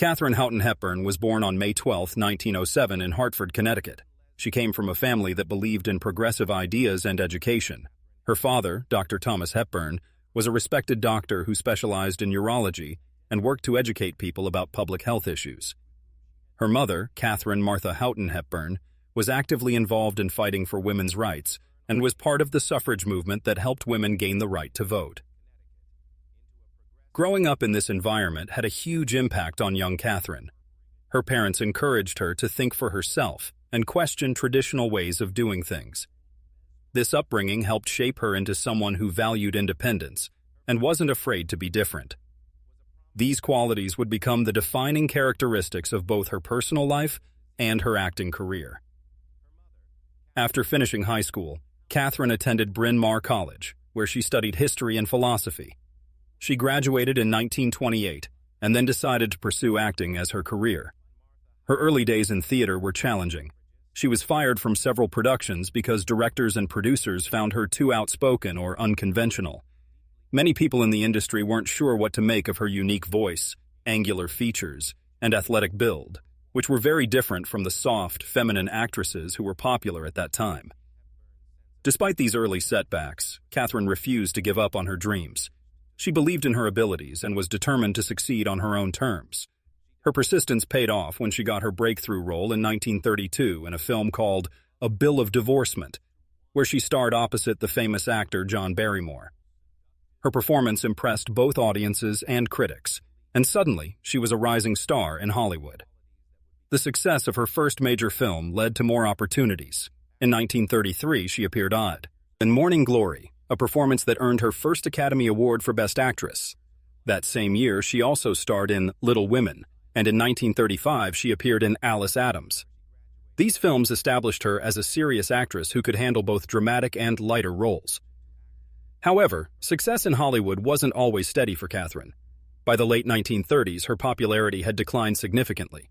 Katharine Hepburn was born on May 12, 1907 in Hartford, Connecticut. She came from a family that believed in progressive ideas and education. Her father, Dr. Thomas Hepburn, was a respected doctor who specialized in urology and worked to educate people about public health issues. Her mother, Katharine Martha Houghton Hepburn, was actively involved in fighting for women's rights and was part of the suffrage movement that helped women gain the right to vote. Growing up in this environment had a huge impact on young Katharine. Her parents encouraged her to think for herself and question traditional ways of doing things. This upbringing helped shape her into someone who valued independence and wasn't afraid to be different. These qualities would become the defining characteristics of both her personal life and her acting career. After finishing high school, Katharine attended Bryn Mawr College, where she studied history and philosophy. She graduated in 1928 and then decided to pursue acting as her career. Her early days in theater were challenging. She was fired from several productions because directors and producers found her too outspoken or unconventional. Many people in the industry weren't sure what to make of her unique voice, angular features, and athletic build, which were very different from the soft, feminine actresses who were popular at that time. Despite these early setbacks, Katharine refused to give up on her dreams. She believed in her abilities and was determined to succeed on her own terms. Her persistence paid off when she got her breakthrough role in 1932 in a film called A Bill of Divorcement, where she starred opposite the famous actor John Barrymore. Her performance impressed both audiences and critics, and suddenly she was a rising star in Hollywood. The success of her first major film led to more opportunities. In 1933, she appeared in Morning Glory, a performance that earned her first Academy Award for Best Actress. That same year, she also starred in Little Women, and in 1935 she appeared in Alice Adams. These films established her as a serious actress who could handle both dramatic and lighter roles. However, success in Hollywood wasn't always steady for Katharine. By the late 1930s, her popularity had declined significantly.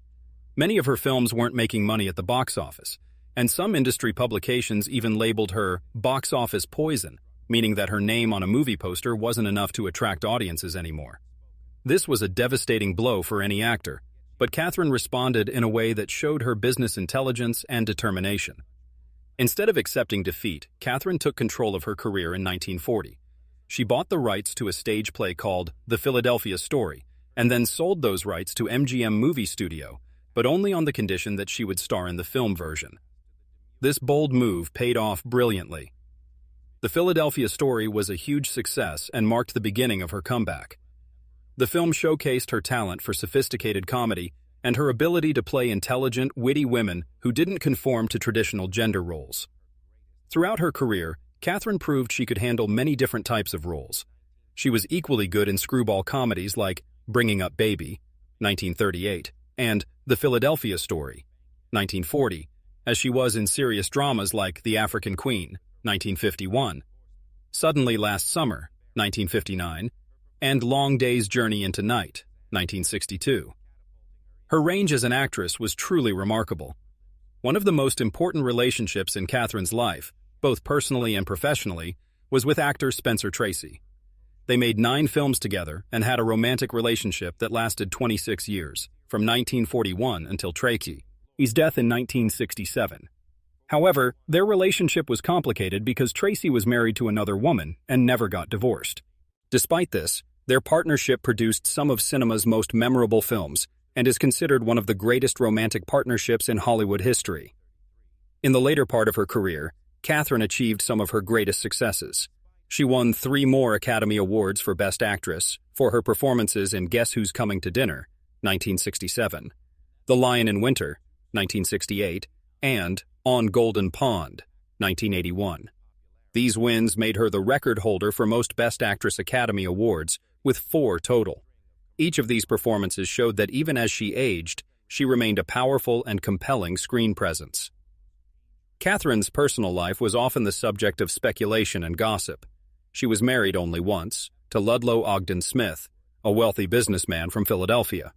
Many of her films weren't making money at the box office, and some industry publications even labeled her box office poison, meaning that her name on a movie poster wasn't enough to attract audiences anymore. This was a devastating blow for any actor, but Katharine responded in a way that showed her business intelligence and determination. Instead of accepting defeat, Katharine took control of her career in 1940. She bought the rights to a stage play called The Philadelphia Story, and then sold those rights to MGM Movie Studio, but only on the condition that she would star in the film version. This bold move paid off brilliantly. The Philadelphia Story was a huge success and marked the beginning of her comeback. The film showcased her talent for sophisticated comedy and her ability to play intelligent, witty women who didn't conform to traditional gender roles. Throughout her career, Katharine proved she could handle many different types of roles. She was equally good in screwball comedies like Bringing Up Baby, 1938, and The Philadelphia Story, 1940, as she was in serious dramas like The African Queen, 1951, Suddenly Last Summer, 1959, and Long Day's Journey into Night, 1962. Her range as an actress was truly remarkable. One of the most important relationships in Katharine's life, both personally and professionally, was with actor Spencer Tracy. They made 9 films together and had a romantic relationship that lasted 26 years, from 1941 until Tracy's death in 1967. However, their relationship was complicated because Tracy was married to another woman and never got divorced. Despite this, their partnership produced some of cinema's most memorable films and is considered one of the greatest romantic partnerships in Hollywood history. In the later part of her career, Katharine achieved some of her greatest successes. She won 3 more Academy Awards for Best Actress for her performances in Guess Who's Coming to Dinner, 1967, The Lion in Winter, 1968, and On Golden Pond, 1981. These wins made her the record holder for most Best Actress Academy Awards, with 4 total. Each of these performances showed that even as she aged, she remained a powerful and compelling screen presence. Katharine's personal life was often the subject of speculation and gossip. She was married only once, to Ludlow Ogden Smith, a wealthy businessman from Philadelphia.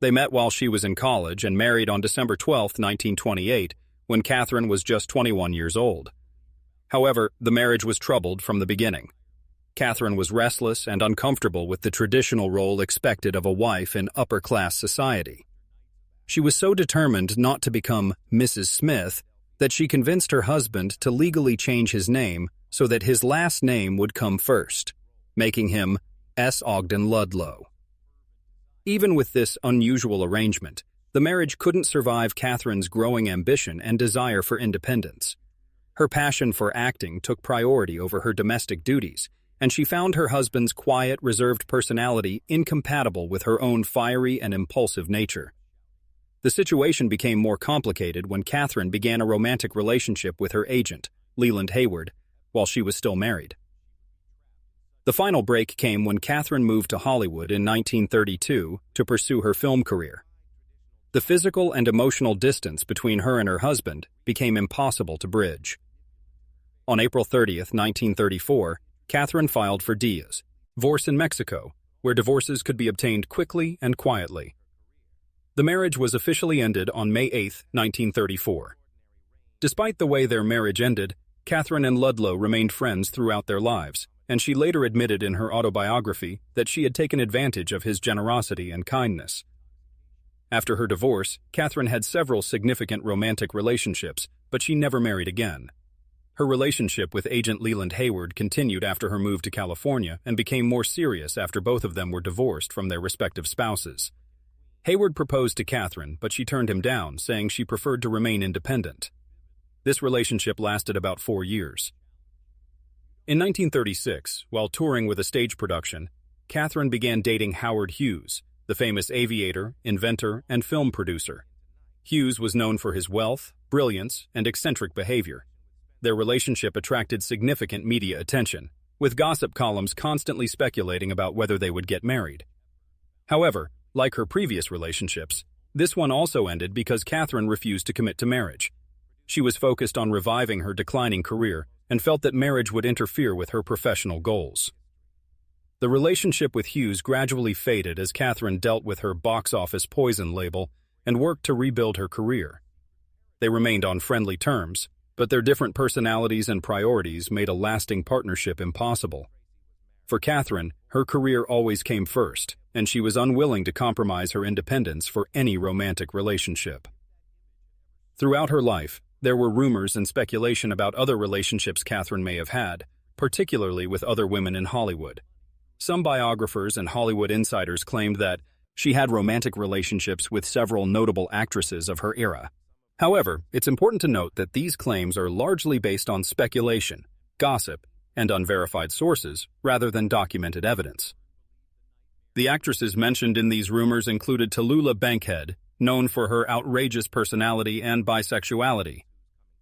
They met while she was in college and married on December 12, 1928, when Katharine was just 21 years old. However, the marriage was troubled from the beginning. Katharine was restless and uncomfortable with the traditional role expected of a wife in upper-class society. She was so determined not to become Mrs. Smith that she convinced her husband to legally change his name so that his last name would come first, making him S. Ogden Ludlow. Even with this unusual arrangement, the marriage couldn't survive Katharine's growing ambition and desire for independence. Her passion for acting took priority over her domestic duties, and she found her husband's quiet, reserved personality incompatible with her own fiery and impulsive nature. The situation became more complicated when Katharine began a romantic relationship with her agent, Leland Hayward, while she was still married. The final break came when Katharine moved to Hollywood in 1932 to pursue her film career. The physical and emotional distance between her and her husband became impossible to bridge. On April 30, 1934, Katharine filed for divorce in Mexico, where divorces could be obtained quickly and quietly. The marriage was officially ended on May 8, 1934. Despite the way their marriage ended, Katharine and Ludlow remained friends throughout their lives, and she later admitted in her autobiography that she had taken advantage of his generosity and kindness. After her divorce, Katharine had several significant romantic relationships, but she never married again. Her relationship with agent Leland Hayward continued after her move to California and became more serious after both of them were divorced from their respective spouses. Hayward proposed to Katharine, but she turned him down, saying she preferred to remain independent. This relationship lasted about 4 years. In 1936, while touring with a stage production, Katharine began dating Howard Hughes, the famous aviator, inventor, and film producer. Hughes was known for his wealth, brilliance, and eccentric behavior. Their relationship attracted significant media attention, with gossip columns constantly speculating about whether they would get married. However, like her previous relationships, this one also ended because Katharine refused to commit to marriage. She was focused on reviving her declining career and felt that marriage would interfere with her professional goals. The relationship with Hughes gradually faded as Katharine dealt with her box office poison label and worked to rebuild her career. They remained on friendly terms, but their different personalities and priorities made a lasting partnership impossible. For Katharine, her career always came first, and she was unwilling to compromise her independence for any romantic relationship. Throughout her life, there were rumors and speculation about other relationships Katharine may have had, particularly with other women in Hollywood. Some biographers and Hollywood insiders claimed that she had romantic relationships with several notable actresses of her era. However, it's important to note that these claims are largely based on speculation, gossip, and unverified sources, rather than documented evidence. The actresses mentioned in these rumors included Tallulah Bankhead, known for her outrageous personality and bisexuality;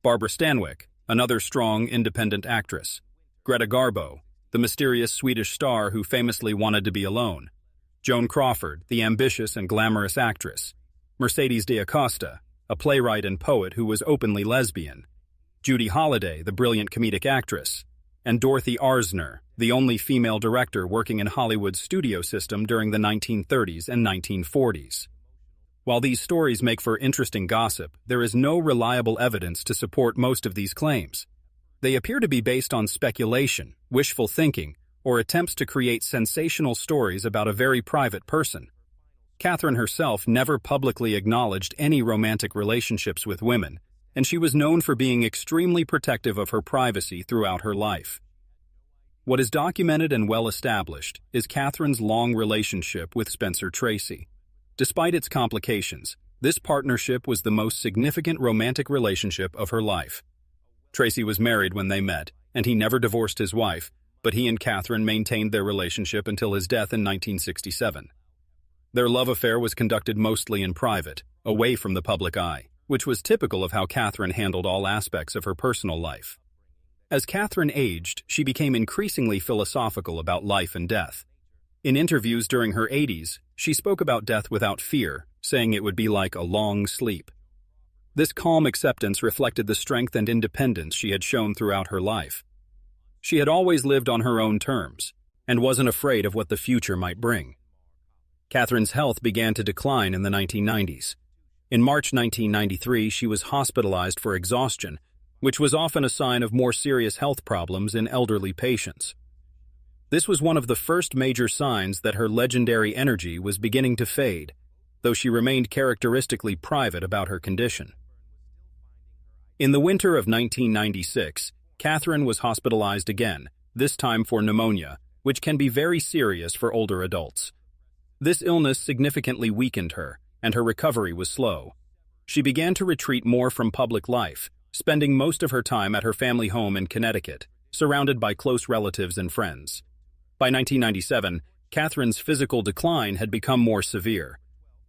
Barbara Stanwyck, another strong, independent actress; Greta Garbo, the mysterious Swedish star who famously wanted to be alone; Joan Crawford, the ambitious and glamorous actress; Mercedes D'Acosta, a playwright and poet who was openly lesbian; Judy Holliday, the brilliant comedic actress; and Dorothy Arzner, the only female director working in Hollywood's studio system during the 1930s and 1940s. While these stories make for interesting gossip, there is no reliable evidence to support most of these claims. They appear to be based on speculation, wishful thinking, or attempts to create sensational stories about a very private person. Katharine herself never publicly acknowledged any romantic relationships with women, and she was known for being extremely protective of her privacy throughout her life. What is documented and well established is Katharine's long relationship with Spencer Tracy. Despite its complications, this partnership was the most significant romantic relationship of her life. Tracy was married when they met, and he never divorced his wife, but he and Katharine maintained their relationship until his death in 1967. Their love affair was conducted mostly in private, away from the public eye, which was typical of how Katharine handled all aspects of her personal life. As Katharine aged, she became increasingly philosophical about life and death. In interviews during her 80s, she spoke about death without fear, saying it would be like a long sleep. This calm acceptance reflected the strength and independence she had shown throughout her life. She had always lived on her own terms, and wasn't afraid of what the future might bring. Katharine's health began to decline in the 1990s. In March 1993, she was hospitalized for exhaustion, which was often a sign of more serious health problems in elderly patients. This was one of the first major signs that her legendary energy was beginning to fade, though she remained characteristically private about her condition. In the winter of 1996, Katharine was hospitalized again, this time for pneumonia, which can be very serious for older adults. This illness significantly weakened her, and her recovery was slow. She began to retreat more from public life, spending most of her time at her family home in Connecticut, surrounded by close relatives and friends. By 1997, Katharine's physical decline had become more severe.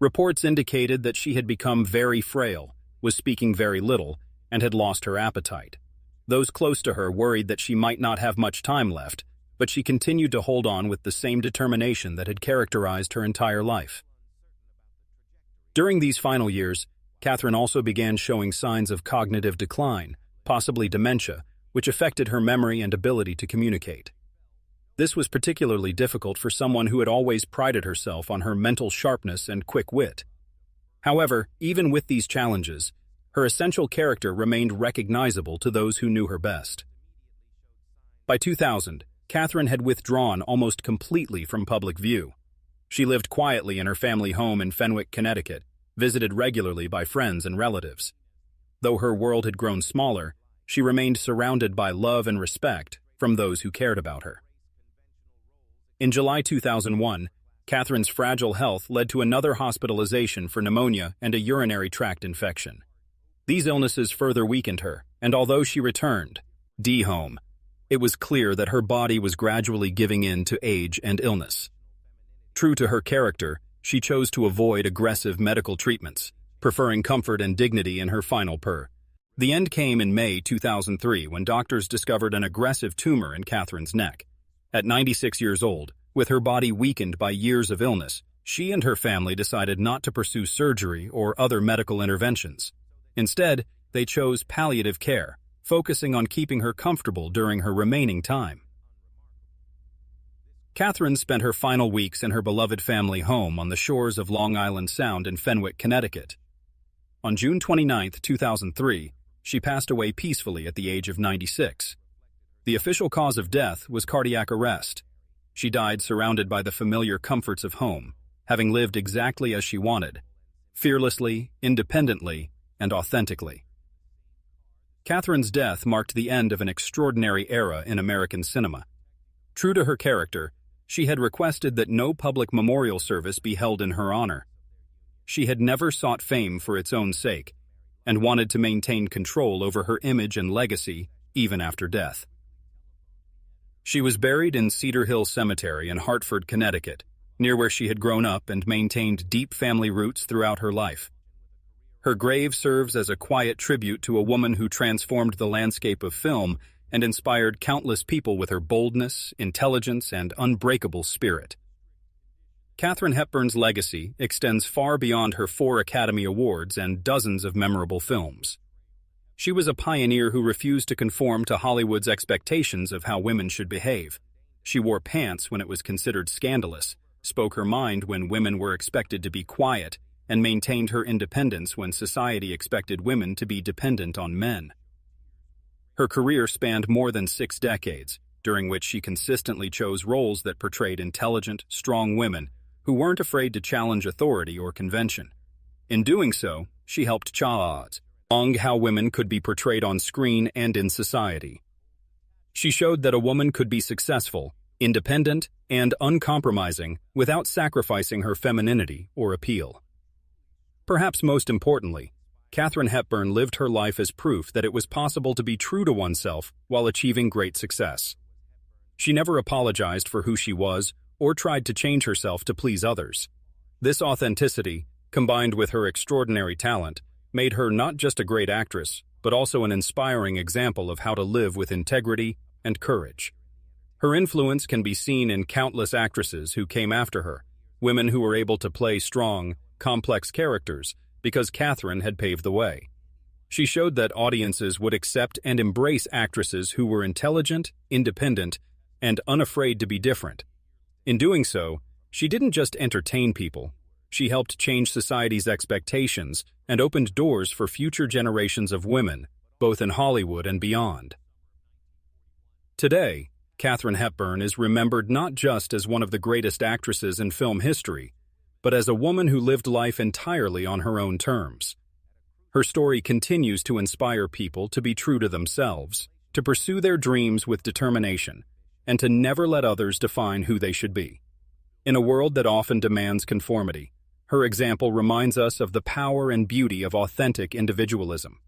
Reports indicated that she had become very frail, was speaking very little, and had lost her appetite. Those close to her worried that she might not have much time left, but she continued to hold on with the same determination that had characterized her entire life. During these final years, Katharine also began showing signs of cognitive decline, possibly dementia, which affected her memory and ability to communicate. This was particularly difficult for someone who had always prided herself on her mental sharpness and quick wit. However, even with these challenges, her essential character remained recognizable to those who knew her best. By 2000, Katharine had withdrawn almost completely from public view. She lived quietly in her family home in Fenwick, Connecticut, visited regularly by friends and relatives. Though her world had grown smaller, she remained surrounded by love and respect from those who cared about her. In July 2001, Katharine's fragile health led to another hospitalization for pneumonia and a urinary tract infection. These illnesses further weakened her, and although she returned home, it was clear that her body was gradually giving in to age and illness. True to her character, she chose to avoid aggressive medical treatments, preferring comfort and dignity in her final purr. The end came in May 2003 when doctors discovered an aggressive tumor in Katharine's neck. At 96 years old, with her body weakened by years of illness, she and her family decided not to pursue surgery or other medical interventions. Instead, they chose palliative care, focusing on keeping her comfortable during her remaining time. Katharine spent her final weeks in her beloved family home on the shores of Long Island Sound in Fenwick, Connecticut. On June 29, 2003, she passed away peacefully at the age of 96. The official cause of death was cardiac arrest. She died surrounded by the familiar comforts of home, having lived exactly as she wanted, fearlessly, independently, and authentically. Katharine's death marked the end of an extraordinary era in American cinema. True to her character, she had requested that no public memorial service be held in her honor. She had never sought fame for its own sake, and wanted to maintain control over her image and legacy even after death. She was buried in Cedar Hill Cemetery in Hartford, Connecticut, near where she had grown up and maintained deep family roots throughout her life. Her grave serves as a quiet tribute to a woman who transformed the landscape of film and inspired countless people with her boldness, intelligence, and unbreakable spirit. Katharine Hepburn's legacy extends far beyond her 4 Academy Awards and dozens of memorable films. She was a pioneer who refused to conform to Hollywood's expectations of how women should behave. She wore pants when it was considered scandalous, spoke her mind when women were expected to be quiet, and maintained her independence when society expected women to be dependent on men. Her career spanned more than 6 decades, during which she consistently chose roles that portrayed intelligent, strong women who weren't afraid to challenge authority or convention. In doing so, she helped challenge how women could be portrayed on screen and in society. She showed that a woman could be successful, independent, and uncompromising without sacrificing her femininity or appeal. Perhaps most importantly, Katharine Hepburn lived her life as proof that it was possible to be true to oneself while achieving great success. She never apologized for who she was or tried to change herself to please others. This authenticity, combined with her extraordinary talent, made her not just a great actress, but also an inspiring example of how to live with integrity and courage. Her influence can be seen in countless actresses who came after her, women who were able to play strong, complex characters because Katharine had paved the way. She showed that audiences would accept and embrace actresses who were intelligent, independent, and unafraid to be different. In doing so, she didn't just entertain people. She helped change society's expectations and opened doors for future generations of women, both in Hollywood and beyond. Today, Katharine Hepburn is remembered not just as one of the greatest actresses in film history, but as a woman who lived life entirely on her own terms. Her story continues to inspire people to be true to themselves, to pursue their dreams with determination, and to never let others define who they should be. In a world that often demands conformity, her example reminds us of the power and beauty of authentic individualism.